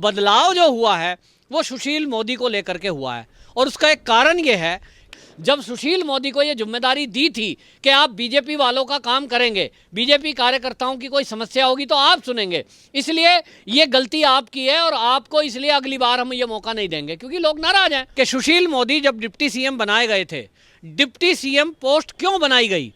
बदलाव जो हुआ है वो सुशील मोदी को लेकर के हुआ है। और उसका एक कारण ये है, जब सुशील मोदी को ये जिम्मेदारी दी थी कि आप बीजेपी वालों का काम करेंगे, बीजेपी कार्यकर्ताओं की कोई समस्या होगी तो आप सुनेंगे, इसलिए ये गलती आपकी है और आपको इसलिए अगली बार हम ये मौका नहीं देंगे, क्योंकि लोग नाराज हैं कि सुशील मोदी जब डिप्टी सीएम बनाए गए थे, डिप्टी सीएम पोस्ट क्यों बनाई गई?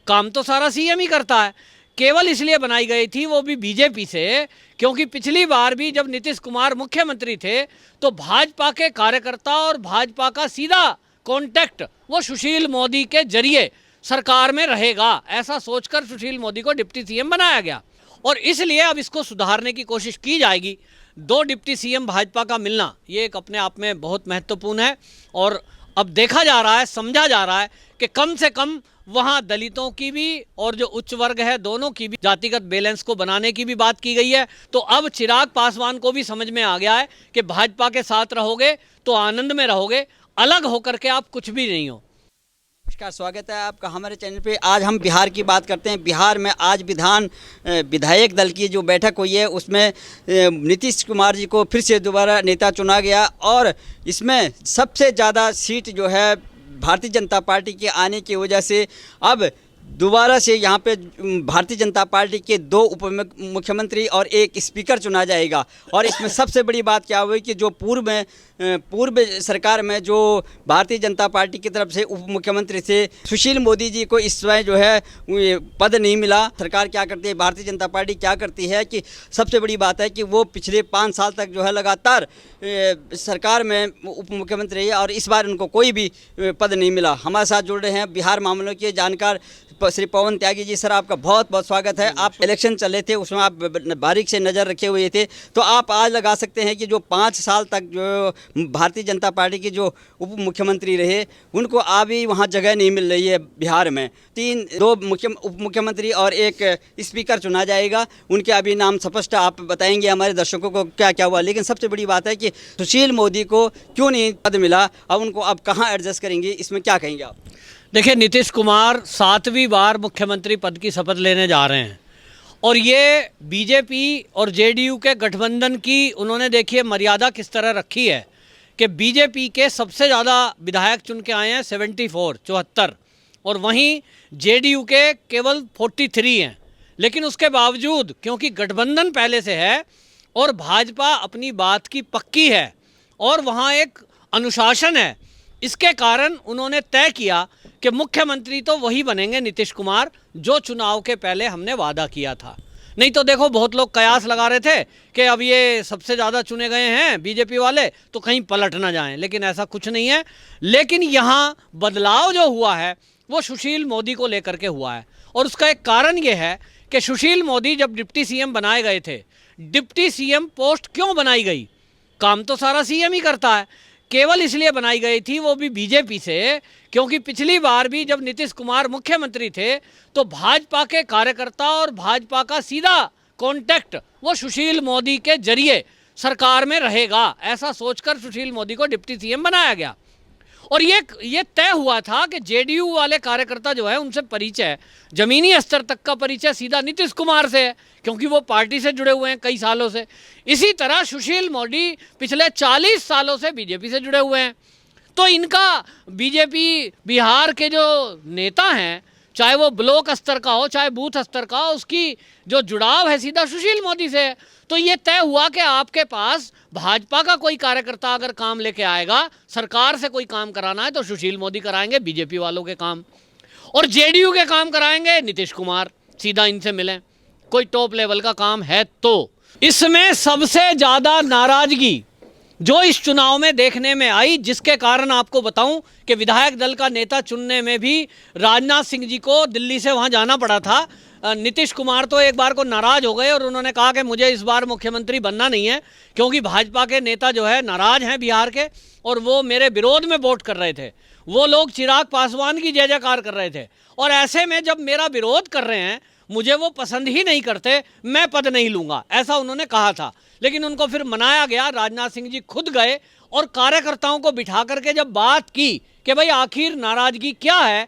काम तो सारा सीएम ही करता है, केवल इसलिए बनाई गई थी वो भी बीजेपी से, क्योंकि पिछली बार भी जब नीतीश कुमार मुख्यमंत्री थे तो भाजपा के कार्यकर्ता और भाजपा का सीधा कॉन्टैक्ट वो सुशील मोदी के जरिए सरकार में रहेगा, ऐसा सोचकर सुशील मोदी को डिप्टी सीएम बनाया गया। और इसलिए अब इसको सुधारने की कोशिश की जाएगी। 2 डिप्टी सीएम भाजपा का मिलना ये एक अपने आप में बहुत महत्वपूर्ण है। और अब देखा जा रहा है, समझा जा रहा है कि कम से कम वहाँ दलितों की भी और जो उच्च वर्ग है दोनों की भी जातिगत बैलेंस को बनाने की भी बात की गई है। तो अब चिराग पासवान को भी समझ में आ गया है कि भाजपा के साथ रहोगे तो आनंद में रहोगे, अलग होकर के आप कुछ भी नहीं हो। नमस्कार, स्वागत है आपका हमारे चैनल पे। आज हम बिहार की बात करते हैं। बिहार में आज विधायक दल की जो बैठक हुई है उसमें नीतीश कुमार जी को फिर से दोबारा नेता चुना गया और इसमें सबसे ज़्यादा सीट जो है भारतीय जनता पार्टी के आने की वजह से अब दोबारा से यहाँ पे भारतीय जनता पार्टी के 2 उप मुख्यमंत्री और 1 स्पीकर चुना जाएगा। और इसमें सबसे बड़ी बात क्या हुई कि जो पूर्व सरकार में जो भारतीय जनता पार्टी की तरफ से उप मुख्यमंत्री थे सुशील मोदी जी को इस समय जो है पद नहीं मिला। सरकार क्या करती है, भारतीय जनता पार्टी क्या करती है कि सबसे बड़ी बात है कि वो पिछले 5 साल तक जो है लगातार सरकार में उप मुख्यमंत्री रही और इस बार उनको कोई भी पद नहीं मिला। हमारे साथ जुड़ रहे हैं बिहार मामलों के जानकार श्री पवन त्यागी जी। सर, आपका बहुत बहुत स्वागत है। आप इलेक्शन चले थे उसमें आप बारीक से नज़र रखे हुए थे, तो आप आज लगा सकते हैं कि जो 5 साल तक जो भारतीय जनता पार्टी के जो उप मुख्यमंत्री रहे उनको अभी वहाँ जगह नहीं मिल रही है। बिहार में 2 उप मुख्यमंत्री और 1 स्पीकर चुना जाएगा। उनके अभी नाम स्पष्ट आप बताएंगे हमारे दर्शकों को क्या क्या हुआ। लेकिन सबसे बड़ी बात है कि सुशील मोदी को क्यों नहीं पद मिला, अब उनको अब कहाँ एडजस्ट करेंगे, इसमें क्या कहेंगे आप? देखिए, नीतीश कुमार 7वीं बार मुख्यमंत्री पद की शपथ लेने जा रहे हैं और ये बीजेपी और जेडीयू के गठबंधन की उन्होंने देखिए मर्यादा किस तरह रखी है कि बीजेपी के सबसे ज़्यादा विधायक चुन के आए हैं 74 और वहीं जेडीयू के केवल 43 हैं। लेकिन उसके बावजूद क्योंकि गठबंधन पहले से है और भाजपा अपनी बात की पक्की है और वहाँ एक अनुशासन है, इसके कारण उन्होंने तय किया कि मुख्यमंत्री तो वही बनेंगे नीतीश कुमार जो चुनाव के पहले हमने वादा किया था। नहीं तो देखो, बहुत लोग कयास लगा रहे थे कि अब ये सबसे ज़्यादा चुने गए हैं बीजेपी वाले तो कहीं पलट ना जाएं, लेकिन ऐसा कुछ नहीं है। लेकिन यहाँ बदलाव जो हुआ है वो सुशील मोदी को लेकर के हुआ है और उसका एक कारण ये है कि सुशील मोदी जब डिप्टी सीएम बनाए गए थे, डिप्टी सीएम पोस्ट क्यों बनाई गई? काम तो सारा सीएम ही करता है, केवल इसलिए बनाई गई थी वो भी बीजेपी से, क्योंकि पिछली बार भी जब नीतीश कुमार मुख्यमंत्री थे तो भाजपा के कार्यकर्ता और भाजपा का सीधा कॉन्टैक्ट वो सुशील मोदी के जरिए सरकार में रहेगा, ऐसा सोचकर सुशील मोदी को डिप्टी सीएम बनाया गया। और ये तय हुआ था कि जेडीयू वाले कार्यकर्ता जो है उनसे परिचय, जमीनी स्तर तक का परिचय सीधा नीतीश कुमार से है, क्योंकि वो पार्टी से जुड़े हुए हैं कई सालों से। इसी तरह सुशील मोदी पिछले 40 सालों से बीजेपी से जुड़े हुए हैं। तो इनका बीजेपी बिहार के जो नेता हैं, चाहे वो ब्लॉक स्तर का हो चाहे बूथ स्तर का हो, उसकी जो जुड़ाव है सीधा सुशील मोदी से है। तो ये तय हुआ कि आपके पास भाजपा का कोई कार्यकर्ता अगर काम लेके आएगा, सरकार से कोई काम कराना है तो सुशील मोदी कराएंगे बीजेपी वालों के काम, और जेडीयू के काम कराएंगे नीतीश कुमार, सीधा इनसे मिलें, कोई टॉप लेवल का काम है। तो इसमें सबसे ज़्यादा नाराज़गी जो इस चुनाव में देखने में आई, जिसके कारण आपको बताऊं कि विधायक दल का नेता चुनने में भी राजनाथ सिंह जी को दिल्ली से वहां जाना पड़ा था। नीतीश कुमार तो एक बार को नाराज़ हो गए और उन्होंने कहा कि मुझे इस बार मुख्यमंत्री बनना नहीं है, क्योंकि भाजपा के नेता जो है नाराज़ हैं बिहार के और वो मेरे विरोध में वोट कर रहे थे। वो लोग चिराग पासवान की जय जयकार कर रहे थे और ऐसे में जब मेरा विरोध कर रहे हैं, मुझे वो पसंद ही नहीं करते, मैं पद नहीं लूँगा, ऐसा उन्होंने कहा था। लेकिन उनको फिर मनाया गया, राजनाथ सिंह जी खुद गए और कार्यकर्ताओं को बिठा करके जब बात की कि भाई आखिर नाराज़गी क्या है,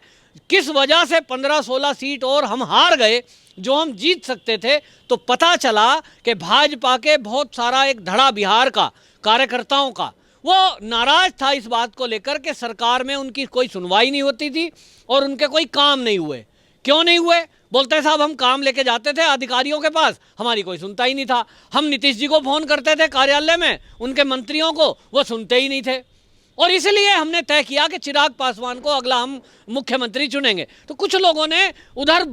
किस वजह से 15-16 सीट और हम हार गए, जो हम जीत सकते थे, तो पता चला कि भाजपा के बहुत सारा एक धड़ा बिहार का कार्यकर्ताओं का वो नाराज था इस बात को लेकर कि सरकार में उनकी कोई सुनवाई नहीं होती थी और उनके कोई काम नहीं हुए। क्यों नहीं हुए? बोलते साहब हम काम लेके जाते थे अधिकारियों के पास, हमारी कोई सुनता ही नहीं था। हम नीतीश जी को फोन करते थे कार्यालय में, उनके मंत्रियों को, वो सुनते ही नहीं थे। और इसलिए हमने तय किया कि चिराग पासवान को अगला हम मुख्यमंत्री चुनेंगे। तो कुछ लोगों ने उधर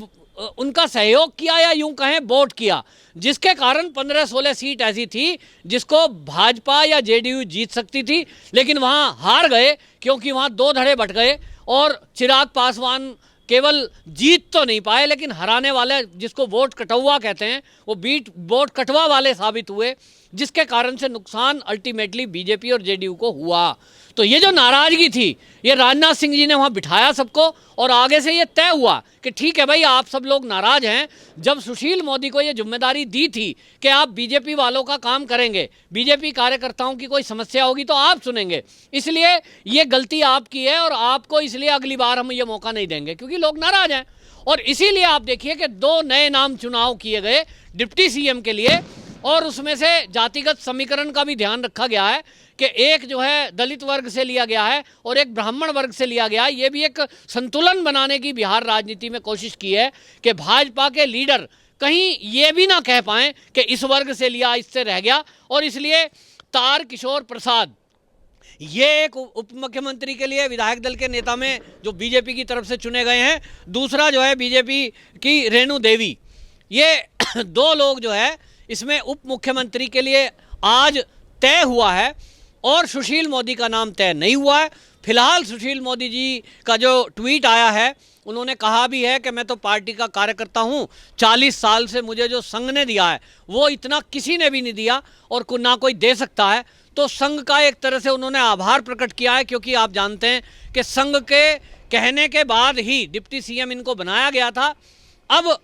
उनका सहयोग किया या यूं कहें वोट किया, जिसके कारण 15-16 सीट ऐसी थी जिसको भाजपा या जेडीयू जीत सकती थी, लेकिन वहां हार गए क्योंकि वहां दो धड़े बट गए और चिराग पासवान केवल जीत तो नहीं पाए लेकिन हराने वाले, जिसको वोट कटौआ कहते हैं, वो वोट कटवा वाले साबित हुए, जिसके कारण से नुकसान अल्टीमेटली बीजेपी और जेडीयू को हुआ। तो ये जो नाराजगी थी, ये राजनाथ सिंह जी ने वहाँ बिठाया सबको और आगे से ये तय हुआ कि ठीक है भाई, आप सब लोग नाराज हैं। जब सुशील मोदी को ये जिम्मेदारी दी थी कि आप बीजेपी वालों का काम करेंगे, बीजेपी कार्यकर्ताओं की कोई समस्या होगी तो आप सुनेंगे, इसलिए ये गलती आपकी है और आपको इसलिए अगली बार हम ये मौका नहीं देंगे, क्योंकि लोग नाराज हैं। और इसीलिए आप देखिए कि 2 नए नाम चुनाव किए गए डिप्टी सीएम के लिए, और उसमें से जातिगत समीकरण का भी ध्यान रखा गया है कि एक जो है दलित वर्ग से लिया गया है और एक ब्राह्मण वर्ग से लिया गया है। ये भी एक संतुलन बनाने की बिहार राजनीति में कोशिश की है कि भाजपा के लीडर कहीं ये भी ना कह पाएं कि इस वर्ग से लिया, इससे रह गया। और इसलिए तार किशोर प्रसाद ये एक उप मुख्यमंत्री के लिए विधायक दल के नेता में जो बीजेपी की तरफ से चुने गए हैं। दूसरा जो है बीजेपी की रेणु देवी, ये 2 लोग जो है इसमें उप मुख्यमंत्री के लिए आज तय हुआ है और सुशील मोदी का नाम तय नहीं हुआ है। फिलहाल सुशील मोदी जी का जो ट्वीट आया है, उन्होंने कहा भी है कि मैं तो पार्टी का कार्यकर्ता हूं, 40 साल से मुझे जो संघ ने दिया है वो इतना किसी ने भी नहीं दिया और ना कोई दे सकता है। तो संघ का एक तरह से उन्होंने आभार प्रकट किया है, क्योंकि आप जानते हैं कि संघ के कहने के बाद ही डिप्टी सीएम इनको बनाया गया था। अब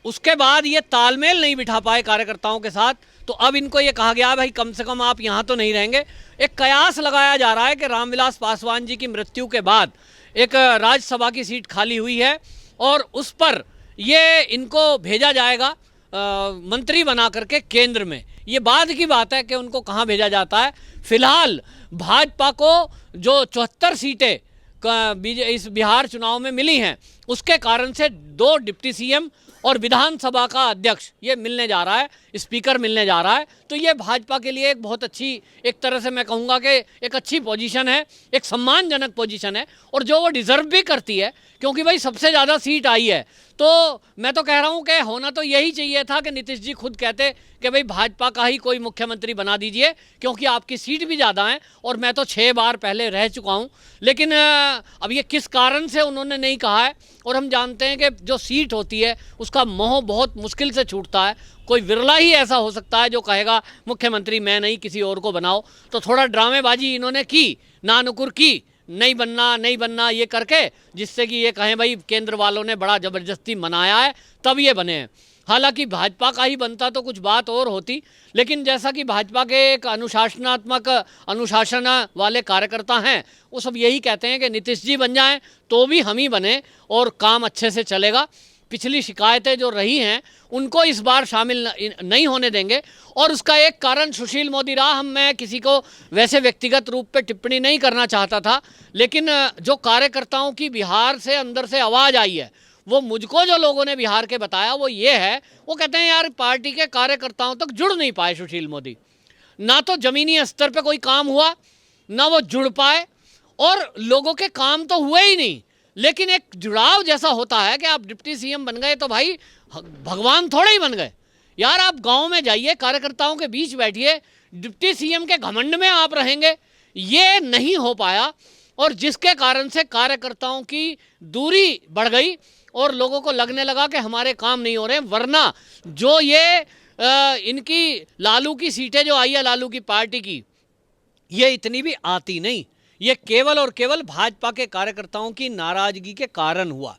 उसके बाद ये तालमेल नहीं बिठा पाए कार्यकर्ताओं के साथ, तो अब इनको ये कहा गया भाई कम से कम आप यहाँ तो नहीं रहेंगे। एक कयास लगाया जा रहा है कि रामविलास पासवान जी की मृत्यु के बाद एक राज्यसभा की सीट खाली हुई है और उस पर ये इनको भेजा जाएगा मंत्री बना करके केंद्र में। ये बाद की बात है कि उनको कहाँ भेजा जाता है। फिलहाल भाजपा को जो 74 सीटें इस बिहार चुनाव में मिली हैं, उसके कारण से 2 डिप्टी सीएम और विधानसभा का अध्यक्ष ये मिलने जा रहा है, स्पीकर मिलने जा रहा है। तो ये भाजपा के लिए एक बहुत अच्छी, एक तरह से मैं कहूँगा कि एक अच्छी पोजीशन है, एक सम्मानजनक पोजीशन है और जो वो डिज़र्व भी करती है, क्योंकि भाई सबसे ज़्यादा सीट आई है। तो मैं तो कह रहा हूँ कि होना तो यही चाहिए था कि नीतीश जी खुद कहते कि भाई भाजपा का ही कोई मुख्यमंत्री बना दीजिए, क्योंकि आपकी सीट भी ज़्यादा हैं और मैं तो 6 बार पहले रह चुका हूँ। लेकिन अब ये किस कारण से उन्होंने नहीं कहा है, और हम जानते हैं कि जो सीट होती है उसका मोह बहुत मुश्किल से छूटता है। कोई विरला ही ऐसा हो सकता है जो कहेगा मुख्यमंत्री मैं नहीं, किसी और को बनाओ। तो थोड़ा ड्रामेबाजी इन्होंने की, नानुकुर की, नहीं बनना ये करके, जिससे कि ये कहें भाई केंद्र वालों ने बड़ा ज़बरदस्ती मनाया है तब ये बने हैं। हालांकि भाजपा का ही बनता तो कुछ बात और होती, लेकिन जैसा कि भाजपा के एक अनुशासन वाले कार्यकर्ता हैं, वो सब यही कहते हैं कि नीतीश जी बन जाएं तो भी हम ही बने और काम अच्छे से चलेगा। पिछली शिकायतें जो रही हैं उनको इस बार शामिल नहीं होने देंगे। और उसका एक कारण सुशील मोदी रहा। मैं किसी को वैसे व्यक्तिगत रूप पे टिप्पणी नहीं करना चाहता था, लेकिन जो कार्यकर्ताओं की बिहार से अंदर से आवाज़ आई है, वो मुझको जो लोगों ने बिहार के बताया वो ये है, वो कहते हैं यार पार्टी के कार्यकर्ताओं तक जुड़ नहीं पाए सुशील मोदी, ना तो ज़मीनी स्तर पे कोई काम हुआ, ना वो जुड़ पाए, और लोगों के काम तो हुए ही नहीं। लेकिन एक जुड़ाव जैसा होता है कि आप डिप्टी सीएम बन गए तो भाई भगवान थोड़े ही बन गए यार। आप गांव में जाइए, कार्यकर्ताओं के बीच बैठिए, डिप्टी सीएम के घमंड में आप रहेंगे, ये नहीं हो पाया। और जिसके कारण से कार्यकर्ताओं की दूरी बढ़ गई और लोगों को लगने लगा कि हमारे काम नहीं हो रहे। वरना जो ये इनकी लालू की सीटें जो आई है, लालू की पार्टी की, ये इतनी भी आती नहीं। ये केवल और केवल भाजपा के कार्यकर्ताओं की नाराजगी के कारण हुआ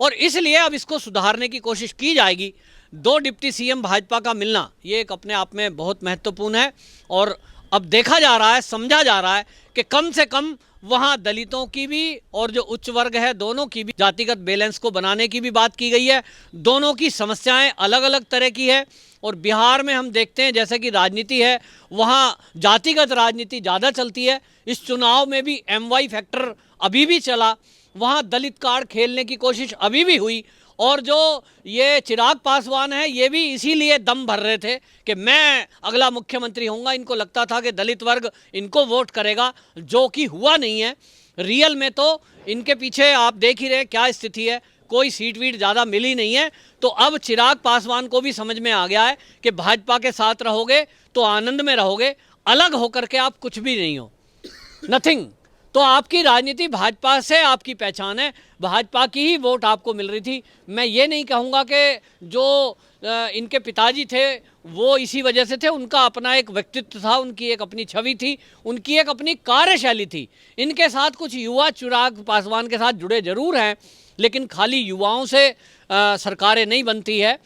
और इसलिए अब इसको सुधारने की कोशिश की जाएगी। 2 डिप्टी सीएम भाजपा का मिलना ये एक अपने आप में बहुत महत्वपूर्ण है और अब देखा जा रहा है, समझा जा रहा है कि कम से कम वहाँ दलितों की भी और जो उच्च वर्ग है दोनों की भी जातिगत बैलेंस को बनाने की भी बात की गई है। दोनों की समस्याएं अलग अलग तरह की है और बिहार में हम देखते हैं जैसे कि राजनीति है वहाँ जातिगत राजनीति ज़्यादा चलती है। इस चुनाव में भी MY फैक्टर अभी भी चला, वहाँ दलित कार्ड खेलने की कोशिश अभी भी हुई और जो ये चिराग पासवान है ये भी इसीलिए दम भर रहे थे कि मैं अगला मुख्यमंत्री होऊंगा। इनको लगता था कि दलित वर्ग इनको वोट करेगा, जो कि हुआ नहीं है। रियल में तो इनके पीछे आप देख ही रहे क्या स्थिति है, कोई सीट वीट ज़्यादा मिली नहीं है। तो अब चिराग पासवान को भी समझ में आ गया है कि भाजपा के साथ रहोगे तो आनंद में रहोगे, अलग होकर के आप कुछ भी नहीं हो, नथिंग। तो आपकी राजनीति भाजपा से आपकी पहचान है, भाजपा की ही वोट आपको मिल रही थी। मैं ये नहीं कहूँगा कि जो इनके पिताजी थे वो इसी वजह से थे, उनका अपना एक व्यक्तित्व था, उनकी एक अपनी छवि थी, उनकी एक अपनी कार्यशैली थी। इनके साथ कुछ युवा चिराग पासवान के साथ जुड़े जरूर हैं, लेकिन खाली युवाओं से सरकारें नहीं बनती है।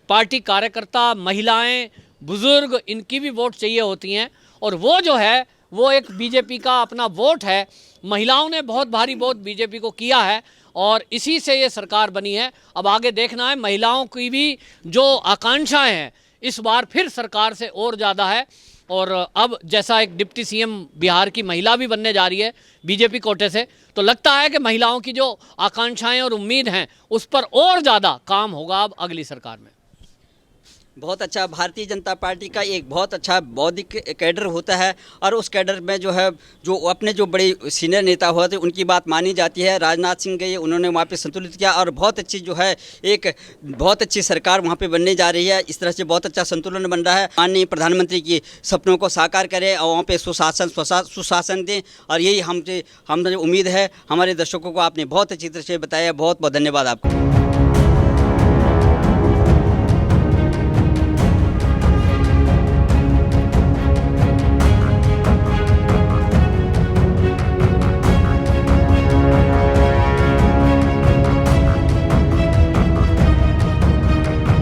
पार्टी कार्यकर्ता, महिलाएं, बुजुर्ग, इनकी भी वोट चाहिए होती हैं और वो जो है वो एक बीजेपी का अपना वोट है। महिलाओं ने बहुत भारी वोट बीजेपी को किया है और इसी से ये सरकार बनी है। अब आगे देखना है, महिलाओं की भी जो आकांक्षाएं हैं इस बार फिर सरकार से और ज़्यादा है। और अब जैसा एक डिप्टी CM बिहार की महिला भी बनने जा रही है बीजेपी कोटे से, तो लगता है कि महिलाओं की जो आकांक्षाएं और उम्मीद हैं उस पर और ज़्यादा काम होगा अब अगली सरकार में। बहुत अच्छा, भारतीय जनता पार्टी का एक बहुत अच्छा बौद्धिक कैडर होता है और उस कैडर में जो है जो अपने जो बड़े सीनियर नेता होते हैं उनकी बात मानी जाती है। राजनाथ सिंह गए, उन्होंने वहाँ पे संतुलित किया और बहुत अच्छी जो है एक बहुत अच्छी सरकार वहाँ पे बनने जा रही है। इस तरह से बहुत अच्छा संतुलन बन रहा है। माननीय प्रधानमंत्री की सपनों को साकार करें और वहाँ पर सुशासन दें और यही हमसे उम्मीद है। हमारे दर्शकों को आपने बहुत अच्छी तरह से बताया। बहुत बहुत धन्यवाद आपका।